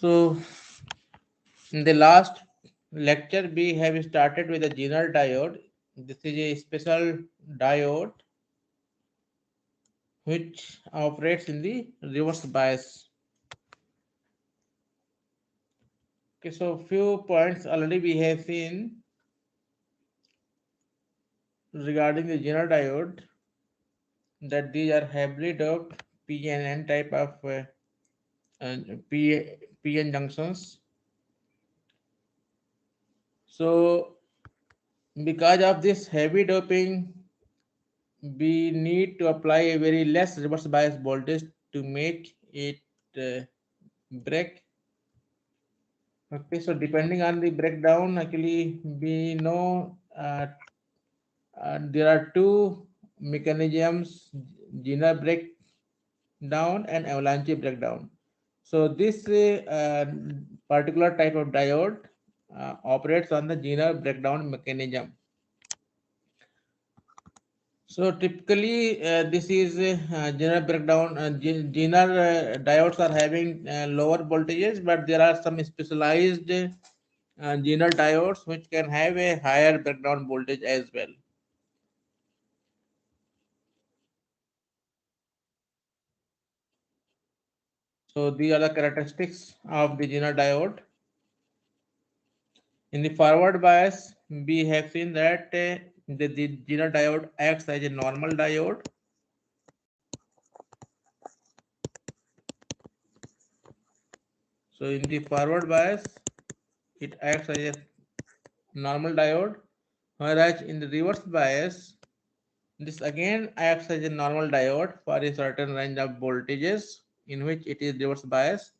So in the last lecture, we have started with the Zener diode. This is a special diode which operates in the reverse bias. Okay, so few points already we have seen regarding the Zener diode, that these are heavily doped P and N type of uh, P, PN junctions. So because of this heavy doping, we need to apply a very less reverse bias voltage to make it break. Okay, so depending on the breakdown, actually we know there are two mechanisms: Zener breakdown and avalanche breakdown. So this particular type of diode operates on the Zener breakdown mechanism. So typically, this is Zener breakdown. Zener diodes are having lower voltages, but there are some specialized Zener diodes which can have a higher breakdown voltage as well. So these are the characteristics of the Zener diode. In the forward bias, we have seen that the Zener diode acts as a normal diode. So in the forward bias, it acts as a normal diode, whereas in the reverse bias, this again acts as a normal diode for a certain range of voltages in which it is reverse bias.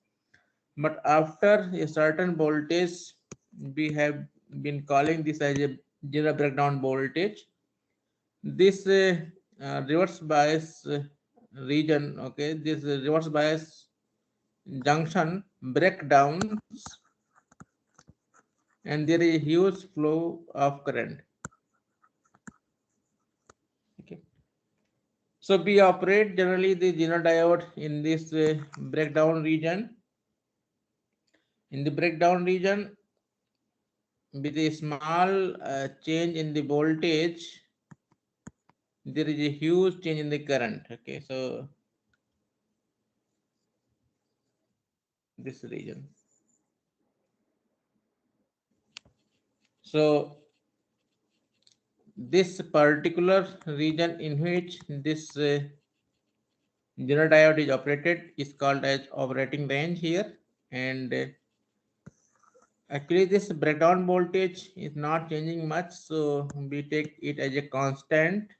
But after a certain voltage, we have been calling this as a Zener breakdown voltage. This reverse bias region, okay, this reverse bias junction breakdowns, and there is a huge flow of current. Okay. So we operate generally the Zener diode in this breakdown region. In the breakdown region, with a small change in the voltage, there is a huge change in the current. Okay, so this region. So this particular region in which this Zener diode is operated is called as operating range here, and actually this breakdown voltage is not changing much, so we take it as a constant.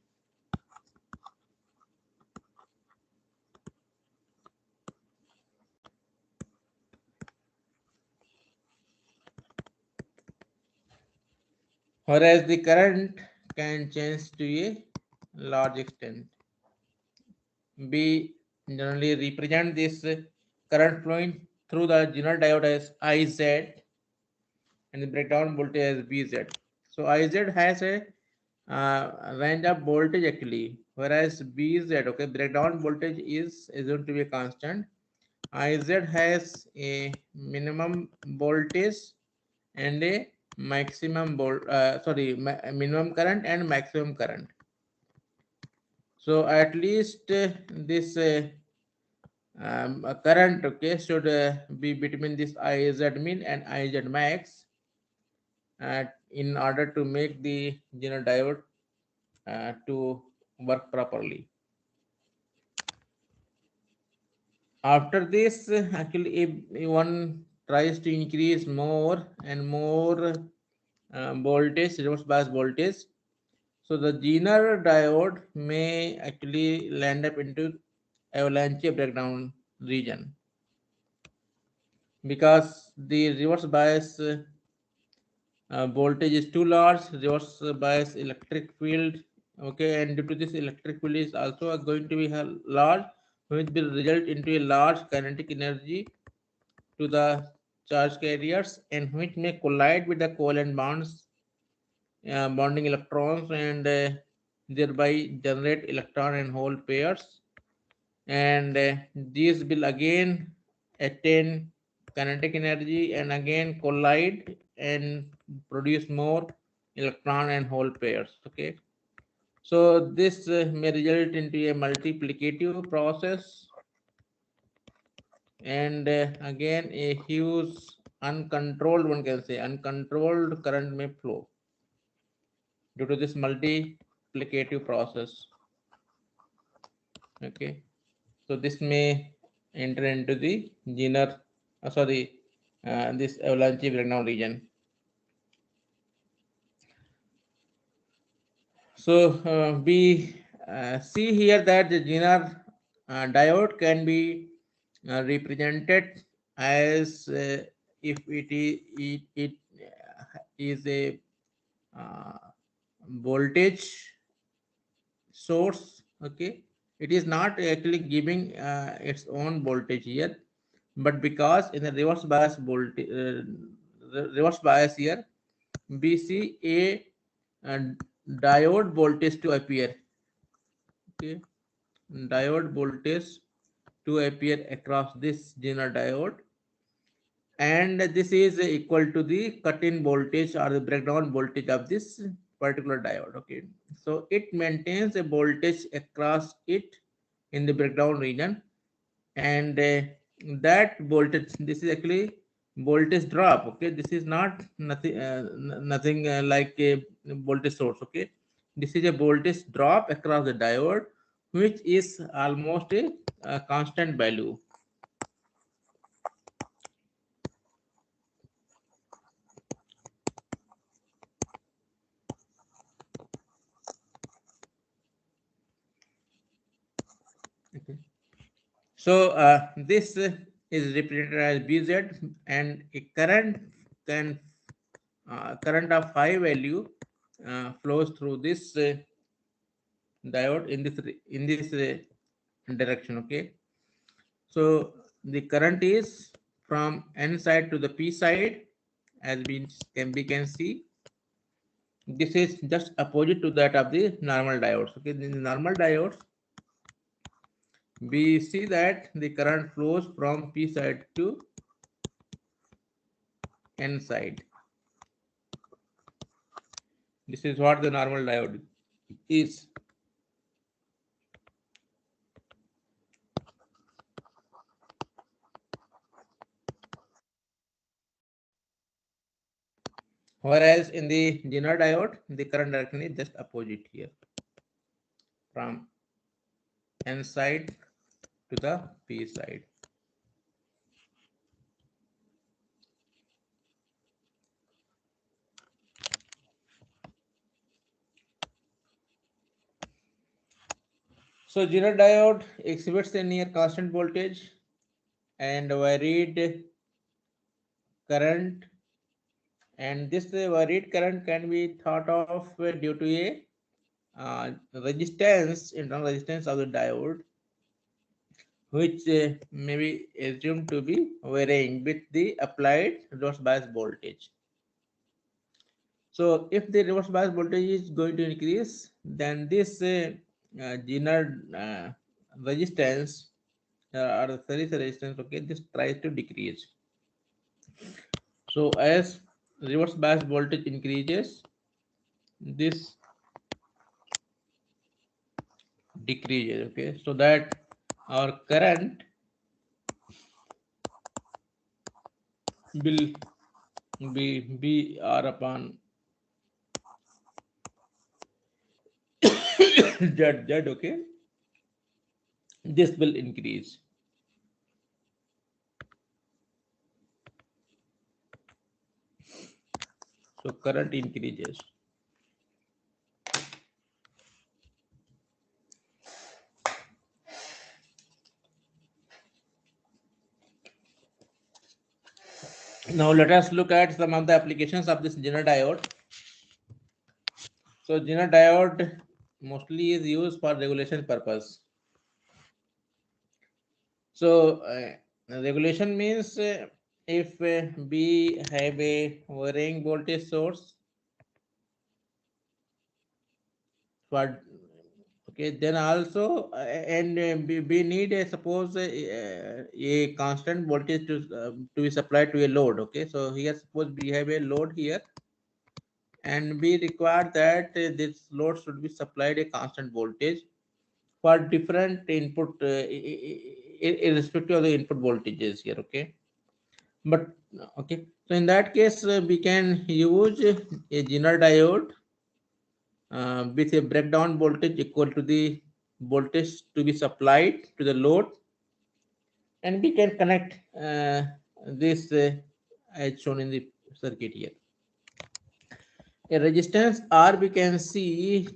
Whereas the current can change to a large extent. We generally represent this current flowing through the Zener diode as IZ and the breakdown voltage as VZ. So IZ has a range of voltage actually, whereas VZ, okay, breakdown voltage is assumed to be a constant. IZ has a minimum voltage and a minimum current and maximum current. So at least this current, okay, should be between this IZ min and IZ max in order to make the Zener diode to work properly. After this, actually, if one tries to increase more and more voltage, reverse bias voltage, so the Zener diode may actually land up into avalanche breakdown region, because the reverse bias voltage is too large, reverse bias electric field, okay, and due to this electric field is also going to be large, which will result into a large kinetic energy to the charge carriers, and which may collide with the covalent bonds, bonding electrons, and thereby generate electron and hole pairs, and these will again attain kinetic energy and again collide and produce more electron and hole pairs. Okay, so this may result into a multiplicative process, and again a huge uncontrolled, one can say uncontrolled current may flow due to this multiplicative process. Okay, so this may enter into the Zener, this avalanche breakdown region. So we see here that the Zener diode can be represented as if it is a uh, voltage source. Okay, it is not actually giving its own voltage here, but because in the reverse bias here we see a diode voltage to appear. Okay, diode voltage to appear across this Zener diode, and this is equal to the cut-in voltage or the breakdown voltage of this particular diode. Okay, so it maintains a voltage across it in the breakdown region, and that voltage, this is actually voltage drop. Okay, this is not nothing like a voltage source. Okay, this is a voltage drop across the diode, which is almost a constant value. Okay. So this is represented as Bz, and a current of high value flows through this diode in this direction. Okay, so the current is from N side to the P side, as we can see. This is just opposite to that of the normal diodes. Okay, in the normal diodes, we see that the current flows from P side to N side. This is what the normal diode is. Whereas in the Zener diode, the current direction is just opposite here, from N side to the P side. So Zener diode exhibits a near constant voltage and varied current, and this varied current can be thought of due to a internal resistance of the diode, which may be assumed to be varying with the applied reverse bias voltage. So if the reverse bias voltage is going to increase, then this Zener resistance or the series resistance, okay, this tries to decrease. So as reverse bias voltage increases, this decreases. Okay, so that our current will be B R upon Z. Okay, this will increase. So current increases. Now let us look at some of the applications of this Zener diode. So Zener diode mostly is used for regulation purpose. So regulation means if we have a varying voltage source for Okay, then also we need a suppose a constant voltage to be supplied to a load. Okay, so here suppose we have a load here, and we require that this load should be supplied a constant voltage for different input irrespective of the input voltages here. Okay, but okay, so in that case we can use a Zener diode with a breakdown voltage equal to the voltage to be supplied to the load, and we can connect this as shown in the circuit here. A resistance R we can see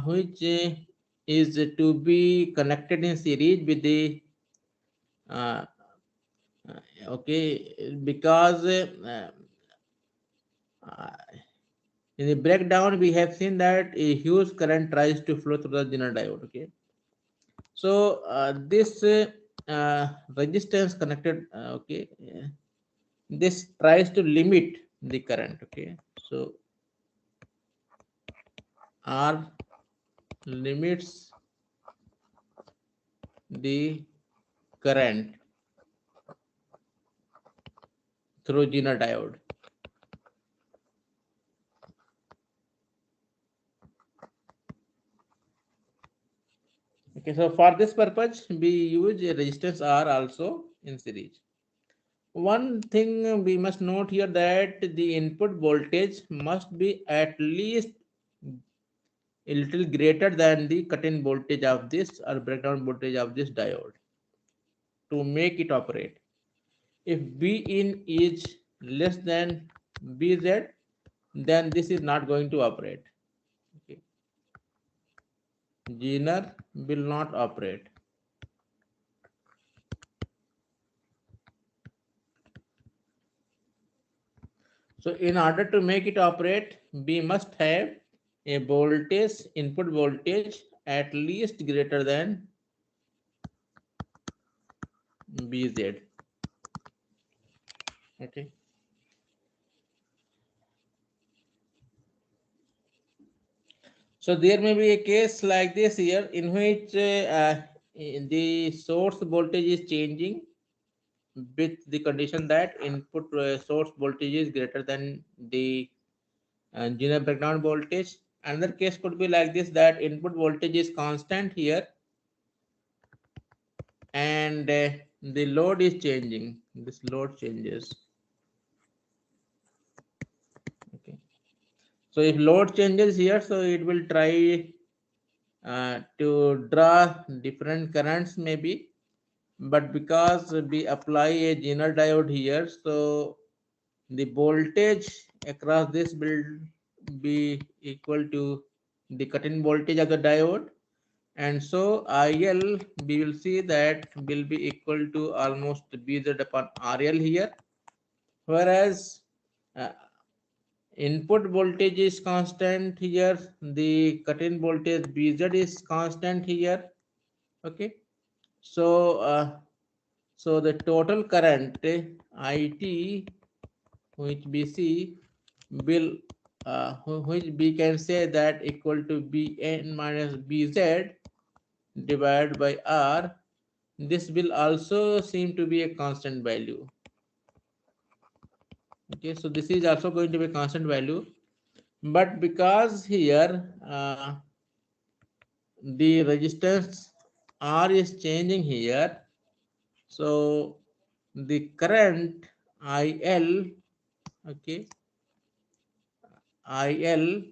which is to be connected in series with the uh, okay, because uh, in the breakdown we have seen that a huge current tries to flow through the Zener diode. Okay, so this resistance connected okay, this tries to limit the current. Okay, so R limits the current through Zener diode. Okay, so for this purpose we use a resistance R also in series. One thing we must note here that the input voltage must be at least a little greater than the cut-in voltage of this or breakdown voltage of this diode to make it operate. If B in is less than Bz, then this is not going to operate. Okay. Zener will not operate. So in order to make it operate, we must have a voltage, input voltage at least greater than Bz. Okay. So there may be a case like this here in which the source voltage is changing with the condition that input source voltage is greater than the Zener breakdown voltage. Another case could be like this, that input voltage is constant here and the load is changing. This load changes. Okay. So if load changes here, so it will try to draw different currents maybe, but because we apply a Zener diode here, so the voltage across this will be equal to the cut-in voltage of the diode, and so IL we will see that will be equal to almost Bz upon RL here, whereas uh, input voltage is constant here, the cut-in voltage Bz is constant here. Okay, so so the total current IT which we see will which we can say that equal to Bn minus Bz divided by R. This will also seem to be a constant value. Okay, so this is also going to be a constant value, but because here the resistance R is changing here, so the current IL, okay, IL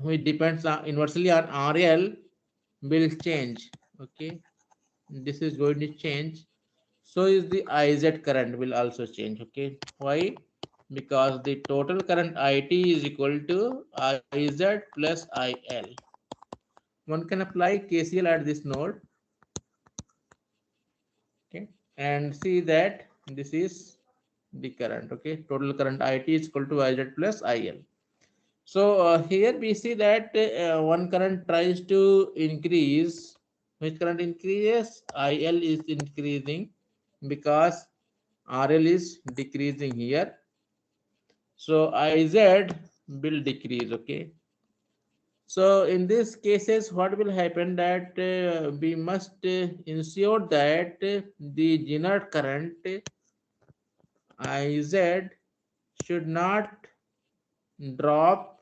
which depends on inversely on RL will change. Okay, this is going to change. So is the IZ current will also change. Okay, why? Because the total current IT is equal to IZ plus IL. One can apply KCL at this node. Okay, and see that this is the current. Okay, total current IT is equal to IZ plus IL. So here we see that one current tries to increase. Which current increases? IL is increasing because RL is decreasing here. So IZ will decrease. Okay. So in these cases, what will happen that we must ensure that the general current IZ should not drop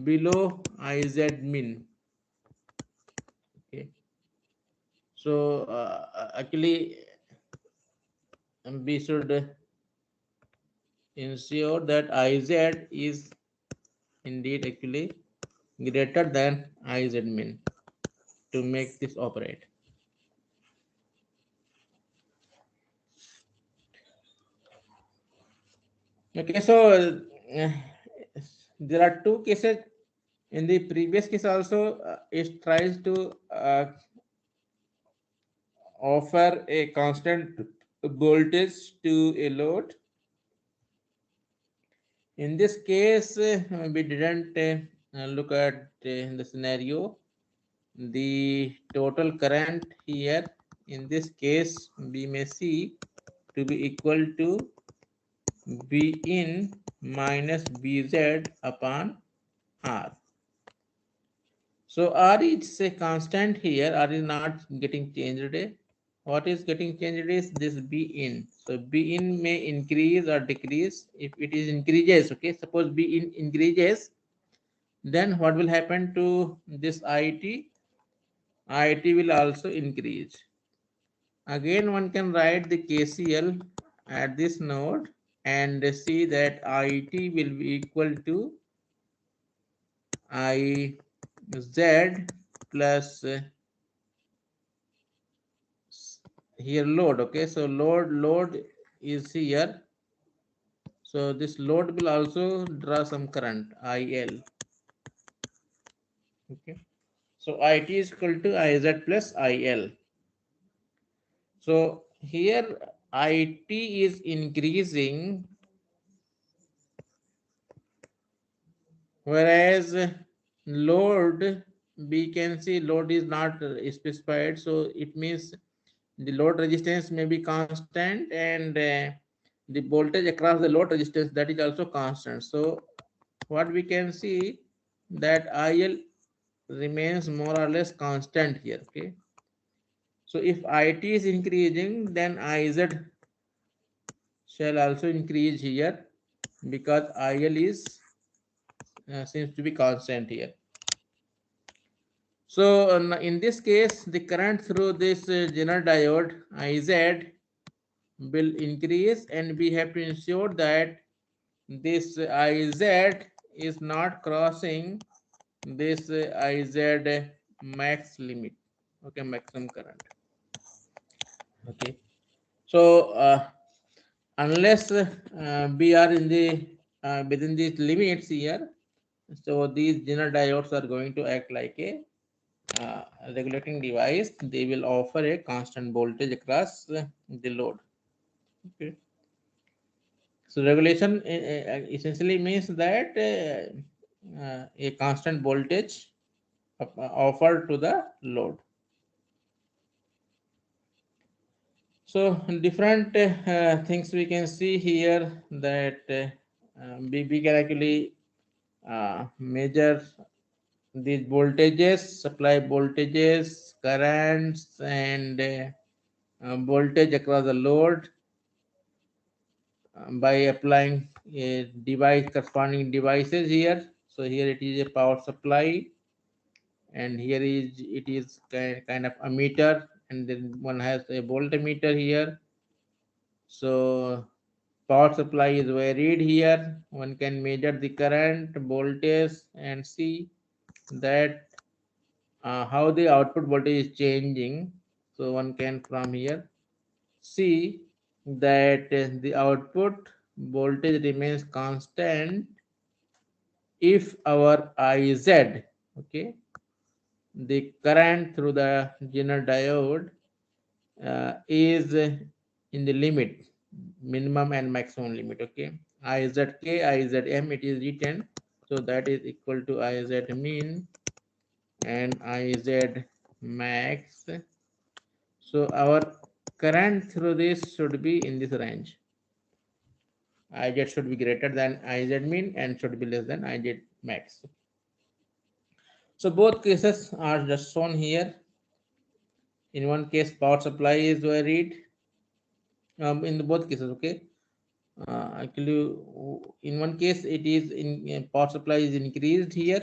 below IZ min. Okay. So actually we should ensure that IZ is indeed actually greater than IZ min to make this operate. Okay, so there are two cases. In the previous case also, it tries to offer a constant voltage to a load. In this case, we didn't look at the scenario. The total current here, in this case, we may see to be equal to B in minus Bz upon R. So R is a constant here. R is not getting changed. What is getting changed is this B in. So B in may increase or decrease. If it is increases, okay, suppose B in increases, then what will happen to this IT? IT will also increase. Again, one can write the KCL at this node and see that IT will be equal to I Z plus here load. Okay, so load is here. So this load will also draw some current IL. Okay, so IT is equal to IZ plus IL. So here IT is increasing, whereas load, we can see load is not specified, so it means the load resistance may be constant and the voltage across the load resistance, that is also constant. So what we can see that IL remains more or less constant here. Okay, so if IT is increasing, then IZ shall also increase here because IL is seems to be constant here. So in this case, the current through this Zener diode IZ will increase, and we have to ensure that this IZ is not crossing this IZ max limit. Okay, maximum current. Okay, so unless we are in the within these limits here, so these Zener diodes are going to act like a regulating device. They will offer a constant voltage across the load. Okay. So regulation essentially means that a constant voltage offered to the load. So different things we can see here that we can actually measure these voltages, supply voltages, currents, and voltage across the load by applying a device, corresponding devices here. So here it is a power supply, and here is it is kind of a meter, and then one has a voltmeter here. So power supply is varied here. One can measure the current, voltage, and see that how the output voltage is changing. So one can from here see that the output voltage remains constant if our IZ, okay, the current through the Zener diode is in the limit, minimum and maximum limit. Okay, IZK, IZM, it is written, so that is equal to IZ min and IZ max. So our current through this should be in this range. IZ should be greater than IZ min and should be less than IZ max. So both cases are just shown here. In one case, power supply is varied. In both cases, okay. Actually, in one case it is in power supply is increased here.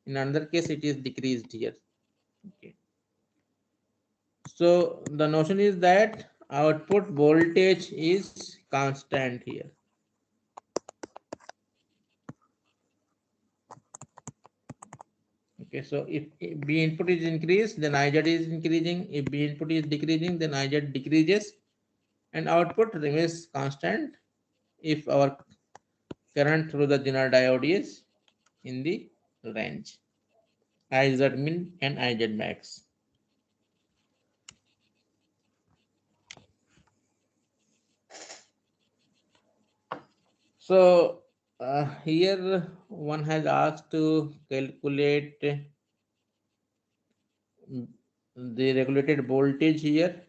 In another case, it is decreased here. Okay. So the notion is that output voltage is constant here. Okay, so if B input is increased, then IZ is increasing. If B input is decreasing, then IZ decreases, and output remains constant if our current through the Zener diode is in the range IZ min and IZ max. So here one has asked to calculate the regulated voltage here.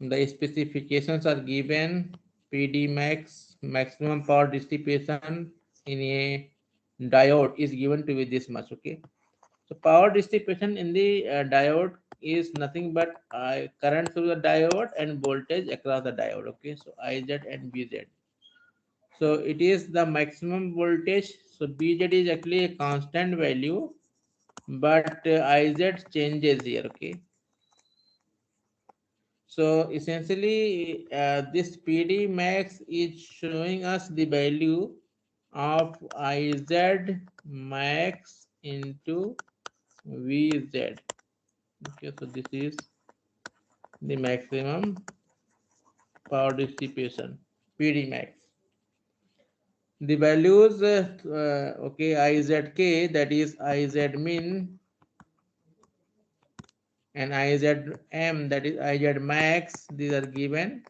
The specifications are given. PD max, maximum power dissipation in a diode is given to be this much. Okay, so power dissipation in the diode is nothing but current through the diode and voltage across the diode. Okay, so IZ and BZ. So it is the maximum voltage. So BZ is actually a constant value, but IZ changes here. Okay, so essentially this PD max is showing us the value of IZ max into VZ. Okay, so this is the maximum power dissipation, PD max. The values, okay, IZK, that is IZ min, and IZM, that is IZ max, these are given,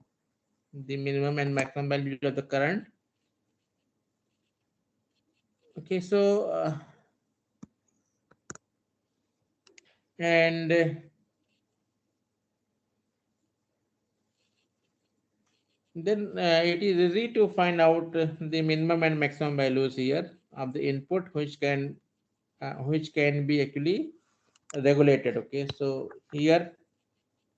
the minimum and maximum value of the current. Okay, so and then it is easy to find out the minimum and maximum values here of the input, which can be actually regulated. Okay, so here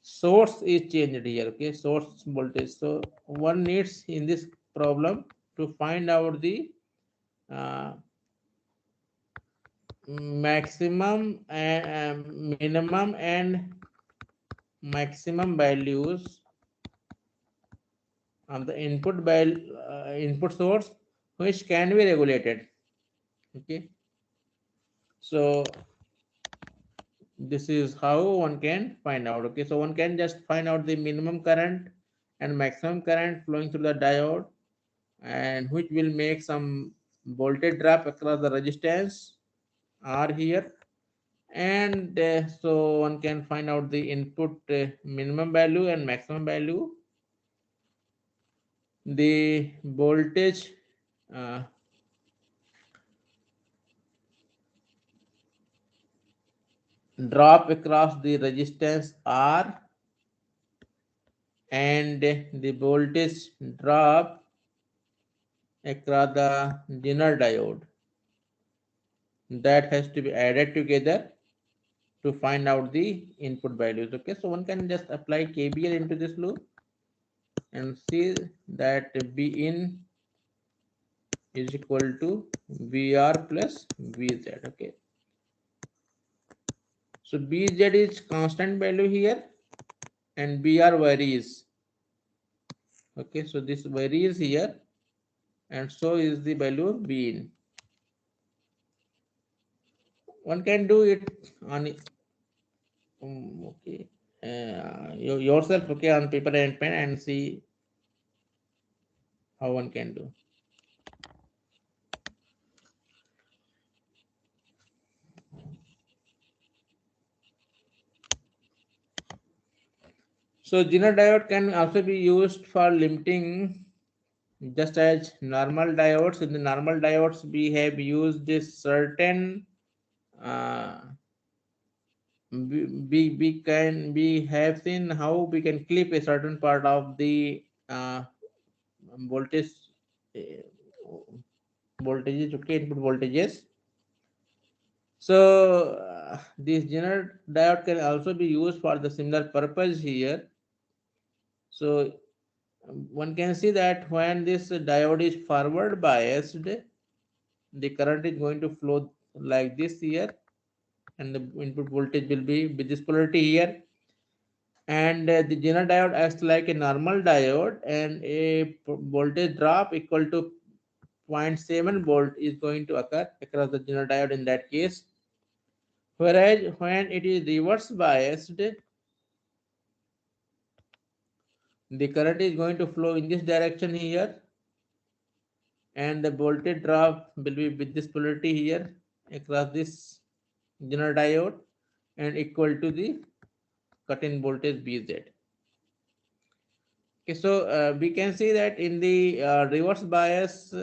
source is changed here. Okay, source voltage. So one needs in this problem to find out the uh, maximum and minimum and maximum values of the input source which can be regulated. Okay, so this is how one can find out. Okay, so one can just find out the minimum current and maximum current flowing through the diode, and which will make some voltage drop across the resistance R here, and so one can find out the input minimum value and maximum value, the voltage uh, drop across the resistance R, and the voltage drop across the Zener diode. That has to be added together to find out the input values. Okay, so one can just apply KVL into this loop and see that B in is equal to VR plus VZ. Okay, so BZ is constant value here and BR varies. Okay, so this varies here, and so is the value B in. One can do it on okay yourself, okay, on paper and pen, and see how one can do. So Zener diode can also be used for limiting, just as normal diodes. In the normal diodes, we have used this certain uh, we have seen how we can clip a certain part of the voltage uh, voltages, okay, input voltages, So this Zener diode can also be used for the similar purpose here. So one can see that when this diode is forward biased, the current is going to flow like this here, and the input voltage will be with this polarity here. And the Zener diode acts like a normal diode, and a voltage drop equal to 0.7 volt is going to occur across the Zener diode in that case. Whereas when it is reverse biased, the current is going to flow in this direction here, and the voltage drop will be with this polarity here across this Zener diode and equal to the cut-in voltage Vz. Okay, so we can see that in the reverse bias,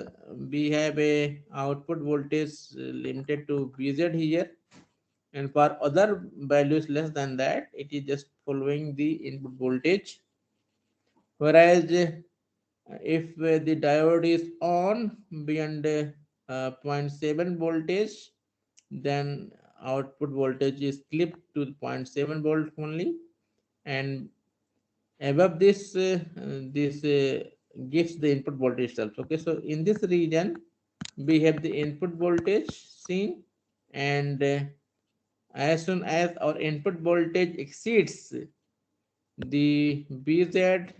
we have a output voltage limited to Vz here, and for other values less than that, it is just following the input voltage. Whereas if the diode is on beyond 0.7 voltage, then output voltage is clipped to 0.7 volt only, and above this gives the input voltage itself. Okay, so in this region we have the input voltage seen, and as soon as our input voltage exceeds the Bz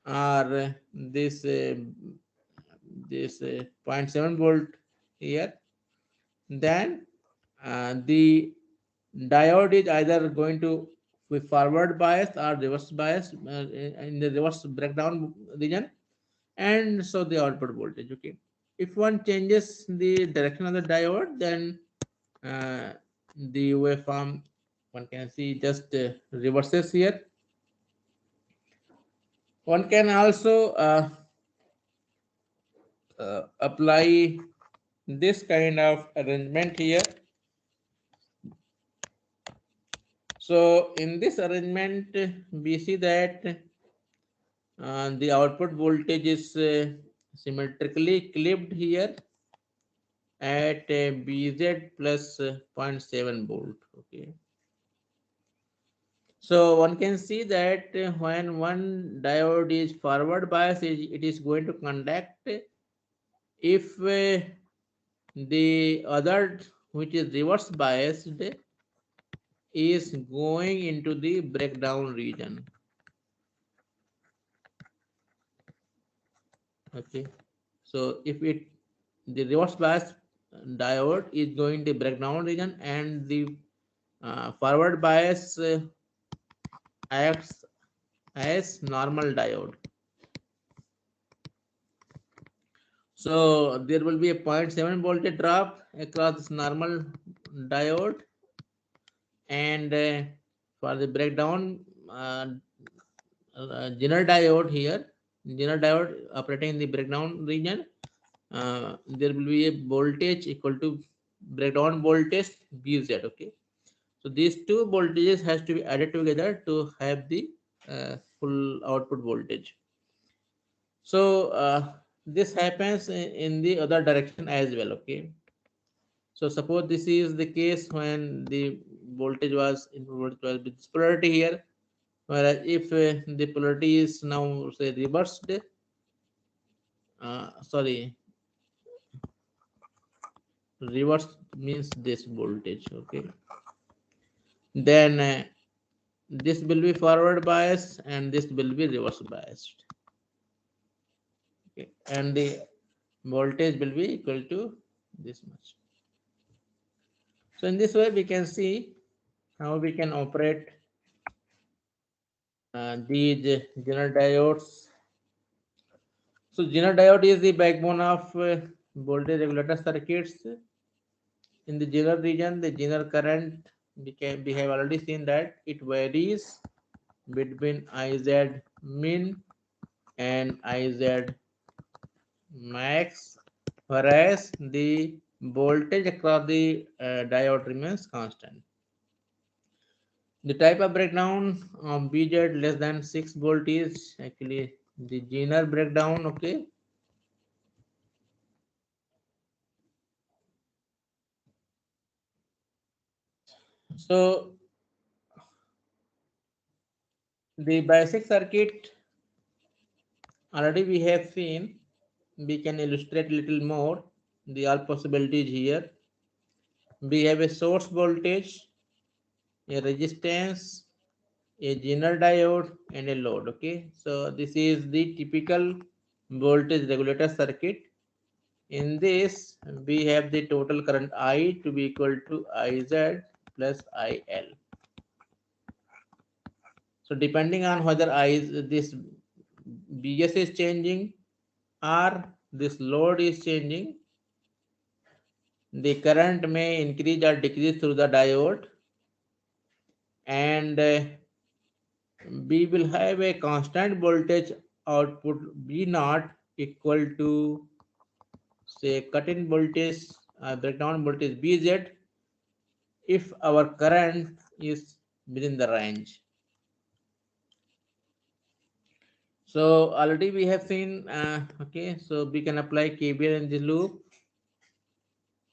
or this 0.7 volt here, then the diode is either going to be forward bias or reverse bias in the reverse breakdown region, and so the output voltage. Okay, if one changes the direction of the diode, then uh, the waveform, one can see, just reverses here. One can also apply this kind of arrangement here. So in this arrangement, we see that the output voltage is symmetrically clipped here at Bz plus 0.7 volt. Okay. So one can see that when one diode is forward biased, it is going to conduct. If the other, which is reverse biased, is going into the breakdown region. Okay, so if the reverse bias diode is going to breakdown region, and the forward bias acts as normal diode. So there will be a 0.7 voltage drop across this normal diode, and for the breakdown Zener diode here, Zener diode operating in the breakdown region, there will be a voltage equal to breakdown voltage Bz. Okay, so these two voltages has to be added together to have the full output voltage. So this happens in the other direction as well. Okay, so suppose this is the case when the voltage was input voltage was with this polarity here, whereas if the polarity is now say reversed, sorry, reverse means this voltage. Okay, then this will be forward bias and this will be reverse biased. Okay, and the voltage will be equal to this much. So in this way we can see how we can operate these Zener diodes. So Zener diode is the backbone of voltage regulator circuits. In the Zener region, the Zener current, we have already seen that it varies between Iz min and Iz max, whereas the voltage across the diode remains constant. The type of breakdown of Bz less than 6 volt is actually the Zener breakdown. Okay, So the basic circuit already we have seen. We can illustrate little more the all possibilities here. We have a source voltage, a resistance, a Zener diode, and a load. Okay, so this is the typical voltage regulator circuit. In this, we have the total current I to be equal to IZ plus IL. So depending on whether this BS is changing or this load is changing, the current may increase or decrease through the diode, and we will have a constant voltage output V naught equal to, say, cut-in voltage, breakdown voltage Bz, if our current is within the range. So already we have seen, okay, so we can apply KVL in the loop.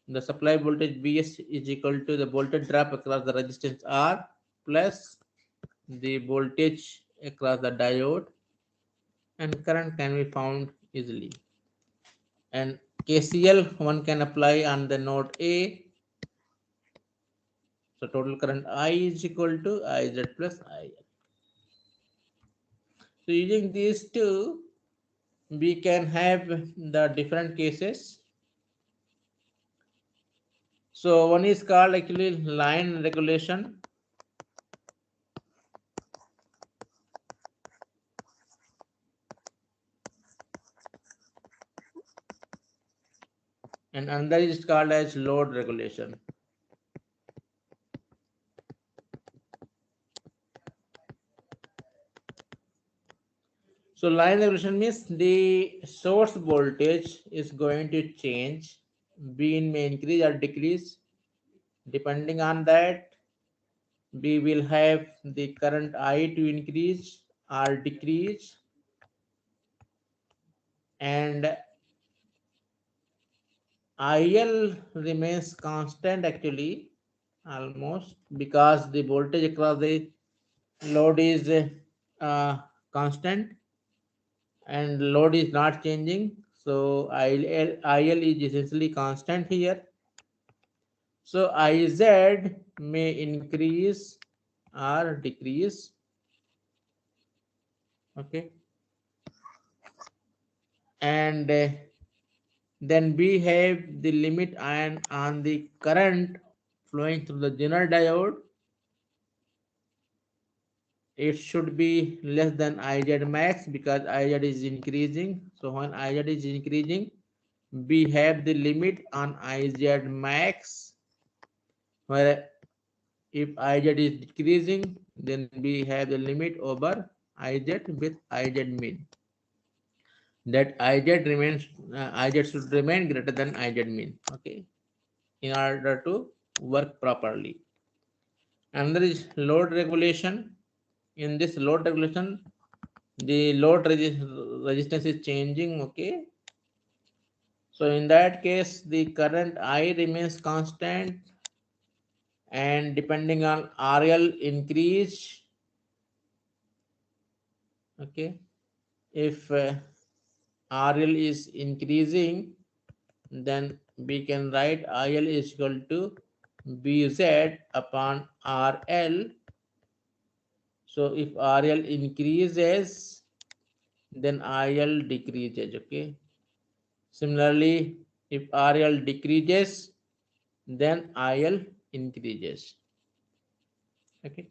The supply voltage Vs is equal to the voltage drop across the resistance R plus the voltage across the diode, and current can be found easily. And KCL one can apply on the node A. So total current I is equal to IZ plus IL. So using these two, we can have the different cases. So one is called actually line regulation. And another is called as load regulation. So line regulation means the source voltage is going to change. Beam may increase or decrease. Depending on that, we will have the current I to increase or decrease, and IL remains constant actually, almost, because the voltage across the load is constant and load is not changing. So IL is essentially constant here. So IZ may increase or decrease. Okay. And then we have the limit on the current flowing through the Zener diode. It should be less than IZ max because IZ is increasing. So when IZ is increasing, we have the limit on IZ max, where if IZ is decreasing, then we have the limit over IZ with IZ mean. That IZ remains, IZ should remain greater than IZ mean. Okay, in order to work properly. Another is load regulation. In this load regulation, the load resistance is changing. Okay, so in that case, the current I remains constant, and depending on RL increase, okay, if RL is increasing, then we can write IL is equal to BZ upon RL. So if RL increases, then IL decreases. Okay. Similarly, if RL decreases, then IL increases. Okay.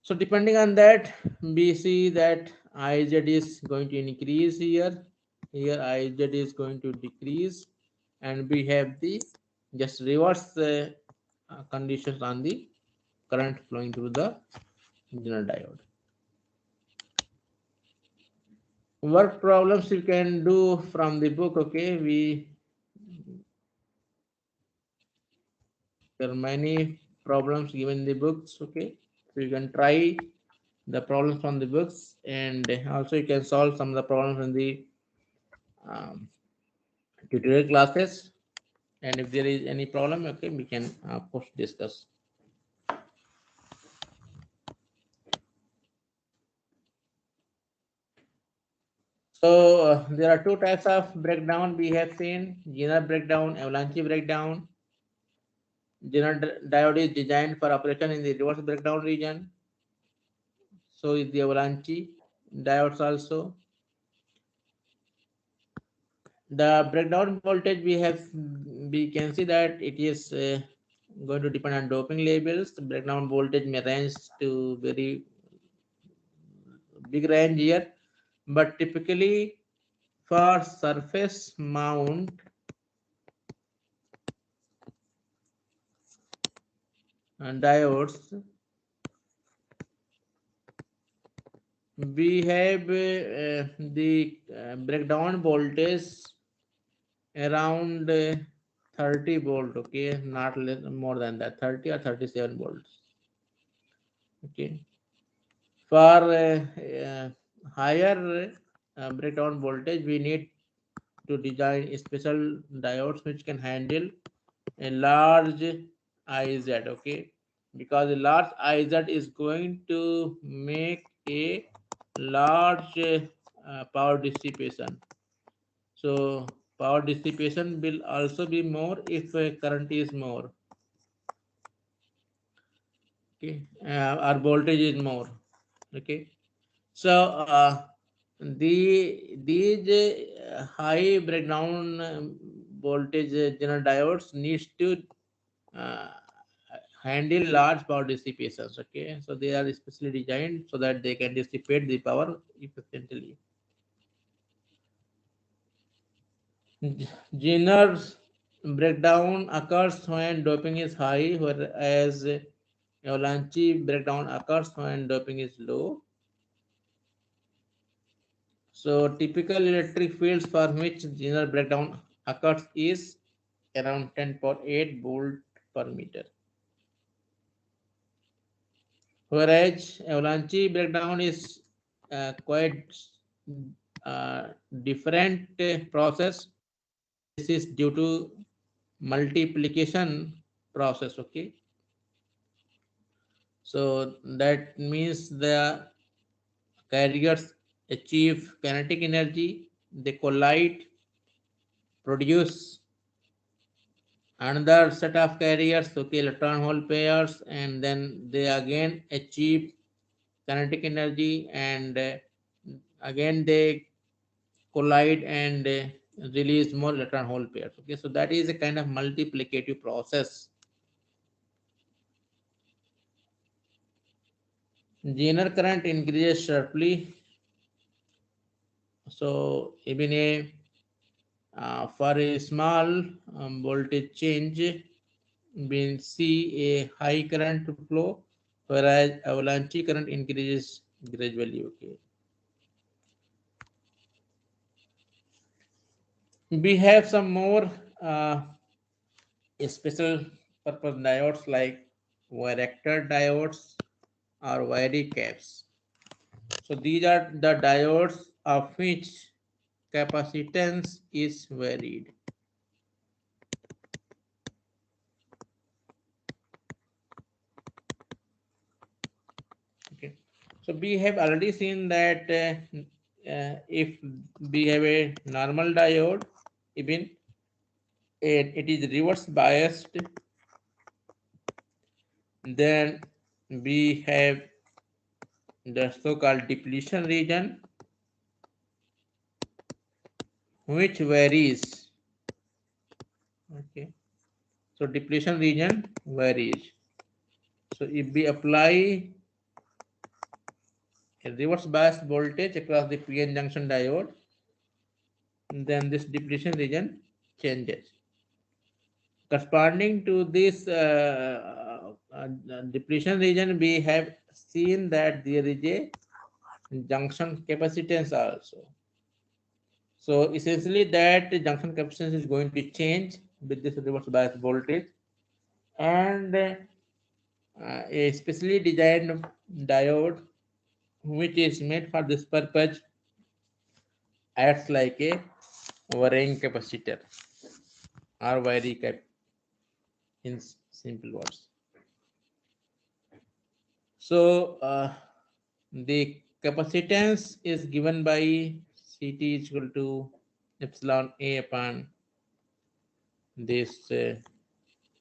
So depending on that, we see that IZ is going to increase here. Here IZ is going to decrease, and we have the just reverse conditions on the current flowing through the Zener diode. Work problems you can do from the book. Okay, there are many problems given in the books. Okay, so you can try the problems from the books, and also you can solve some of the problems in the tutorial classes. And if there is any problem, okay, we can of course discuss. So there are two types of breakdown we have seen: Zener breakdown, avalanche breakdown. Zener diode is designed for operation in the reverse breakdown region. So is the avalanche diodes also. The breakdown voltage we can see that it is going to depend on doping levels. The breakdown voltage may range to very big range here, but typically for surface mount diodes, we have the breakdown voltage around 30 volt, okay, not less, more than that, 30 or 37 volts, okay. For higher breakdown voltage, we need to design special diodes which can handle a large IZ, okay, because a large IZ is going to make a large power dissipation. So power dissipation will also be more if current is more, okay, our voltage is more, okay. So these high breakdown voltage general diodes needs to uh, handle large power dissipations, okay. So they are specially designed so that they can dissipate the power efficiently. Zener's breakdown occurs when doping is high, whereas avalanche breakdown occurs when doping is low. So typical electric fields for which Zener breakdown occurs is around 10.8 volt per meter. Whereas avalanche breakdown is quite uh, different process. This is due to multiplication process, okay. So that means the carriers achieve kinetic energy, they collide, produce another set of carriers, okay, electron hole pairs, and then they again achieve kinetic energy, and again they collide and release more electron hole pairs, okay. So that is a kind of multiplicative process. Zener current increases sharply. So even a for a small voltage change, we see a high current flow, whereas avalanche current increases gradually, okay. We have some more special purpose diodes like varactor diodes or Vary caps. So these are the diodes of which capacitance is varied. Okay, so we have already seen that if we have a normal diode, even it is reverse biased, then we have the so-called depletion region, which varies, okay. So depletion region varies. So if we apply a reverse bias voltage across the PN junction diode, then this depletion region changes. Corresponding to this depletion region, we have seen that there is a junction capacitance also. So essentially that junction capacitance is going to change with this reverse bias voltage, and a specially designed diode which is made for this purpose acts like a varying capacitor. or varicap in simple words. So the capacitance is given by Ct is equal to epsilon A upon this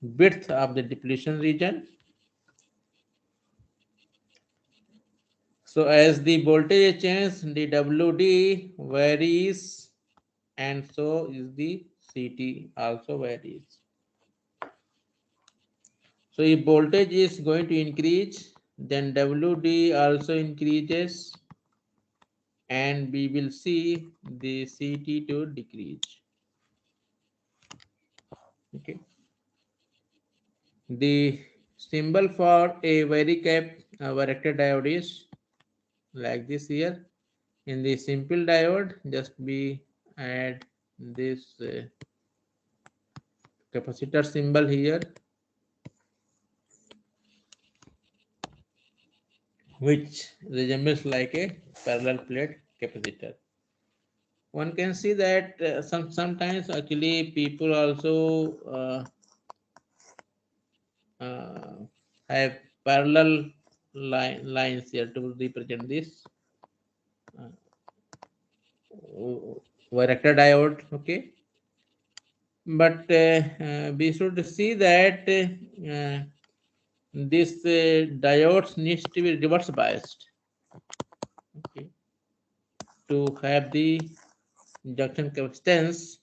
width of the depletion region. So as the voltage changes, the WD varies, and so is the Ct also varies. So if voltage is going to increase, then WD also increases, and we will see the Ct to decrease. Okay. The symbol for a varicap varactor diode is like this here. In the simple diode, just we add this capacitor symbol here, which resembles like a parallel plate capacitor. One can see that sometimes actually people also have parallel lines here to represent this varactor diode. Okay, but we should see that this diodes needs to be reverse biased, okay, to have the junction capacitance.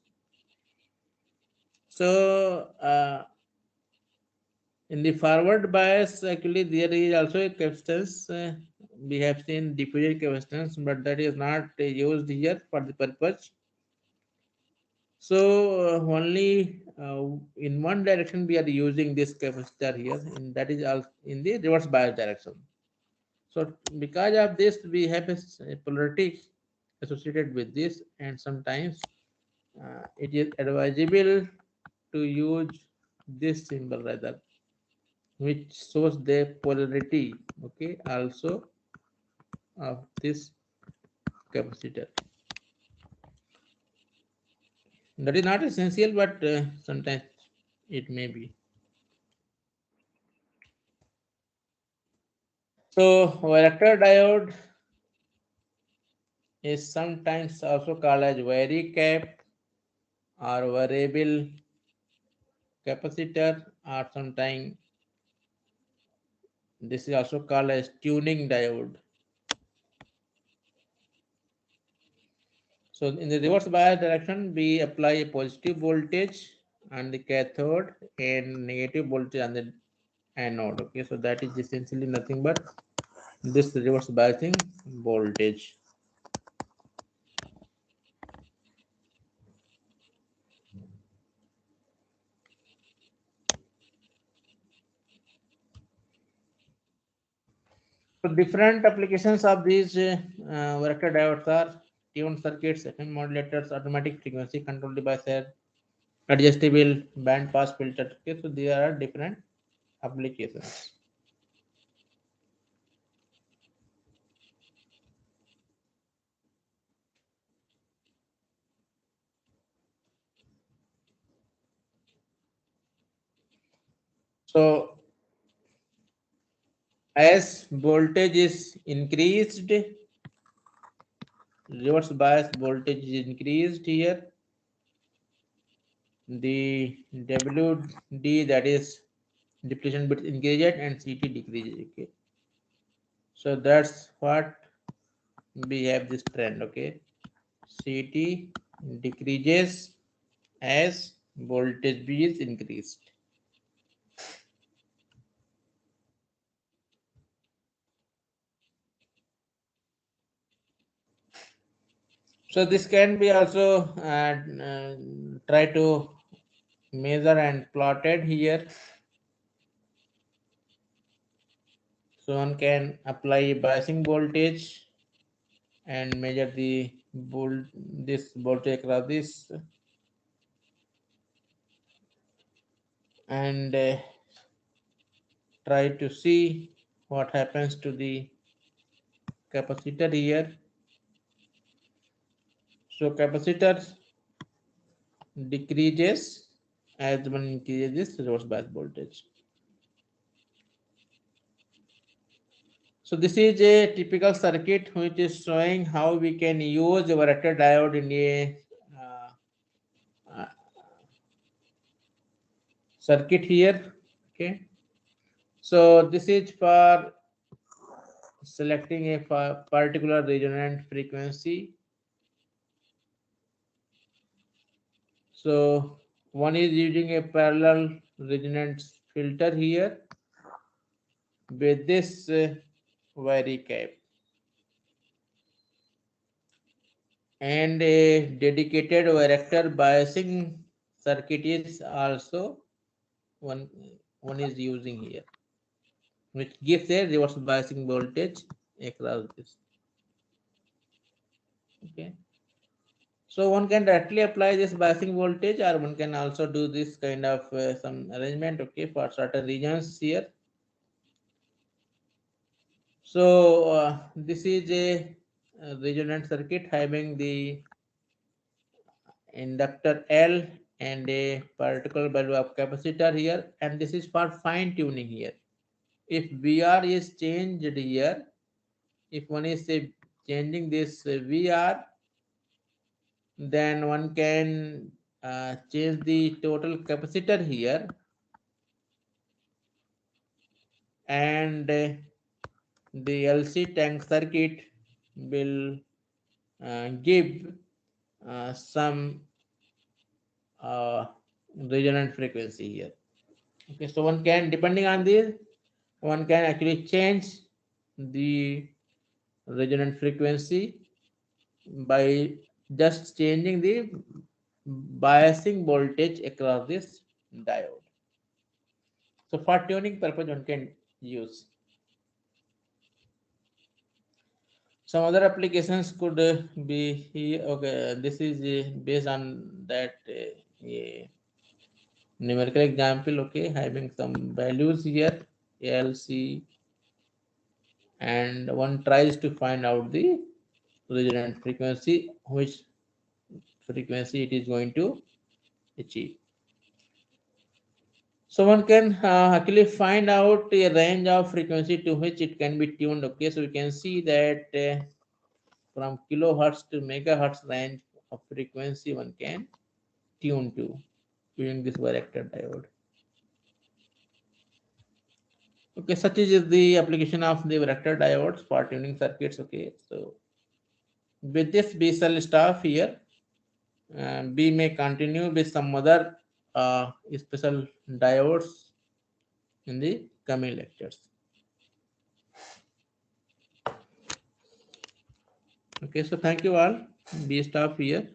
So in the forward bias, actually there is also a capacitance. We have seen diffuser capacitance, but that is not used here for the purpose. So only in one direction we are using this capacitor here, and that is also in the reverse bias direction. So because of this, we have a polarity associated with this, and sometimes it is advisable to use this symbol rather, which shows the polarity, okay, also of this capacitor. That is not essential, but sometimes it may be. So varactor diode is sometimes also called as varicap or variable capacitor, or sometimes this is also called as tuning diode. So in the reverse bias direction, we apply a positive voltage on the cathode and negative voltage on the anode. Okay, so that is essentially nothing but this reverse biasing voltage. So different applications of these varactor diodes are tuned circuits, FM modulators, automatic frequency control devices, adjustable band pass filter. Okay, so there are different applications. So as voltage is increased, reverse bias voltage is increased here, the WD, that is depletion bit, increases and CT decreases. Okay, so that's what we have this trend. Okay, CT decreases as voltage B is increased. So this can be also try to measure and plotted here. So one can apply biasing voltage and measure the this voltage across this, and try to see what happens to the capacitor here. So capacitor decreases as one increases this reverse bias voltage. So this is a typical circuit which is showing how we can use a varactor diode in a uh, circuit here. Okay, so this is for selecting a particular resonant frequency. So one is using a parallel resonance filter here with this varicap, and a dedicated varactor biasing circuit is also one is using here, which gives a reverse biasing voltage across this. Okay, so one can directly apply this biasing voltage, or one can also do this kind of some arrangement, okay, for certain regions here. So this is a resonant circuit having the inductor L and a particular value of capacitor here, and this is for fine tuning here. If VR is changed here, if one is changing this VR, then one can change the total capacitor here, and the LC tank circuit will give some resonant frequency here. Okay, so one can, depending on this, one can actually change the resonant frequency by just changing the biasing voltage across this diode. So for tuning purpose, one can use. Some other applications could be here. Okay, this is based on that numerical example. Okay, having some values here, LC, and one tries to find out the resonant frequency, which frequency it is going to achieve. So one can actually find out a range of frequency to which it can be tuned. Okay, so we can see that from kilohertz to megahertz range of frequency one can tune to using this varactor diode. Okay, such is the application of the varactor diodes for tuning circuits. Okay, so with this we shall stop here. We may continue with some other special diodes in the coming lectures. Okay, so thank you all. We stop here.